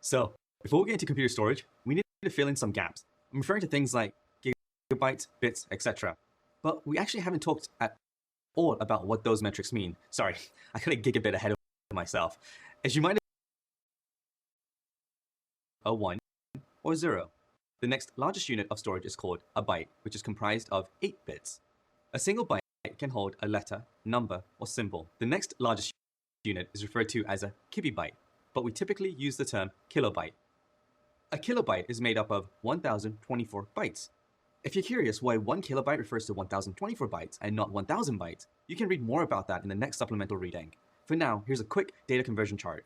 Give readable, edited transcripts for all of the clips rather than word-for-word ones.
So, before we get into computer storage, we need to fill in some gaps. I'm referring to things like gigabytes, bits, etc. But we actually haven't talked at all about what those metrics mean. Sorry, I got a gigabit ahead of myself. As you might have a 1 or 0. The next largest unit of storage is called a byte, which is comprised of 8 bits. A single byte can hold a letter, number, or symbol. The next largest unit is referred to as a kibibyte, but we typically use the term kilobyte. A kilobyte is made up of 1024 bytes. If you're curious why 1 kilobyte refers to 1024 bytes and not 1000 bytes, you can read more about that in the next supplemental reading. For now, here's a quick data conversion chart.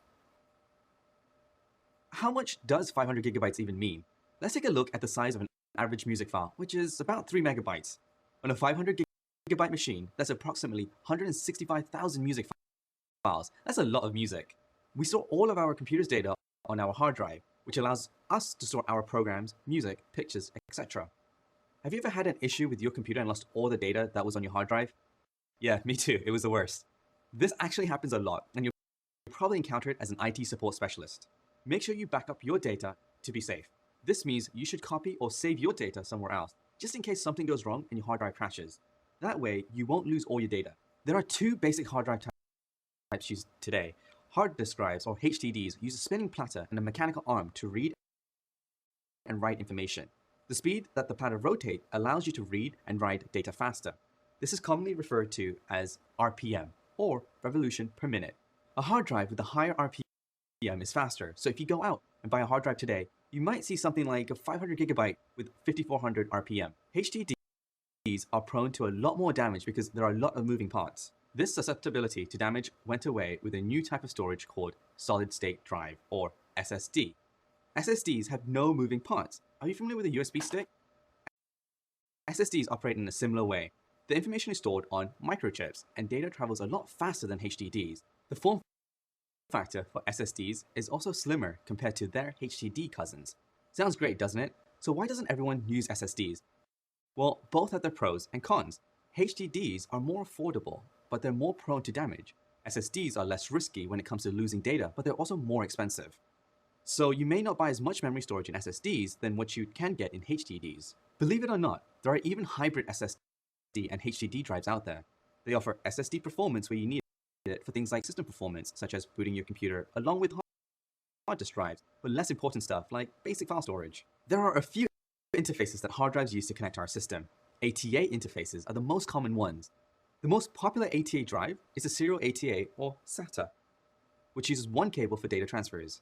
How much does 500 gigabytes even mean? Let's take a look at the size of an average music file, which is about 3 megabytes. On a 500 gigabyte machine, that's approximately 165,000 music files. That's a lot of music. We store all of our computer's data on our hard drive, which allows us to store our programs, music, pictures, etc. Have you ever had an issue with your computer and lost all the data that was on your hard drive? Yeah, me too. It was the worst. This actually happens a lot, and you'll probably encounter it as an IT support specialist. Make sure you back up your data to be safe. This means you should copy or save your data somewhere else, just in case something goes wrong and your hard drive crashes. That way, you won't lose all your data. There are two basic hard drive types used today. Hard disk drives, or HDDs, use a spinning platter and a mechanical arm to read and write information. The speed that the platter rotates allows you to read and write data faster. This is commonly referred to as RPM, or revolution per minute. A hard drive with a higher RPM is faster, so if you go out and buy a hard drive today, you might see something like a 500 gigabyte with 5400 RPM. HDDs are prone to a lot more damage because there are a lot of moving parts. This susceptibility to damage went away with a new type of storage called solid-state drive, or SSD. SSDs have no moving parts. Are you familiar with a USB stick? SSDs operate in a similar way. The information is stored on microchips, and data travels a lot faster than HDDs. The form factor for SSDs is also slimmer compared to their HDD cousins. Sounds great, doesn't it? So why doesn't everyone use SSDs? Well, both have their pros and cons. HDDs are more affordable, but they're more prone to damage. SSDs are less risky when it comes to losing data, but they're also more expensive. So you may not buy as much memory storage in SSDs than what you can get in HDDs. Believe it or not, there are even hybrid SSD and HDD drives out there. They offer SSD performance where you need it for things like system performance, such as booting your computer, along with hard disk drives, but less important stuff like basic file storage. There are a few interfaces that hard drives use to connect to our system. ATA interfaces are the most common ones. The most popular ATA drive is a serial ATA, or SATA, which uses one cable for data transfers.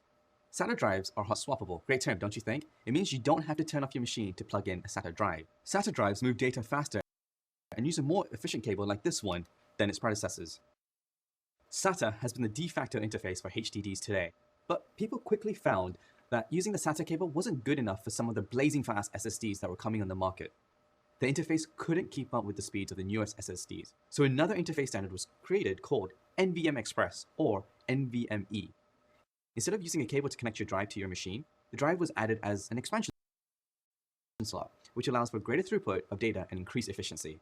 SATA drives are hot swappable. Great term, don't you think? It means you don't have to turn off your machine to plug in a SATA drive. SATA drives move data faster and use a more efficient cable like this one than its predecessors. SATA has been the de facto interface for HDDs today, but people quickly found that using the SATA cable wasn't good enough for some of the blazing fast SSDs that were coming on the market. The interface couldn't keep up with the speeds of the newest SSDs, so another interface standard was created called NVMe Express, or NVMe. Instead of using a cable to connect your drive to your machine, the drive was added as an expansion slot, which allows for greater throughput of data and increased efficiency.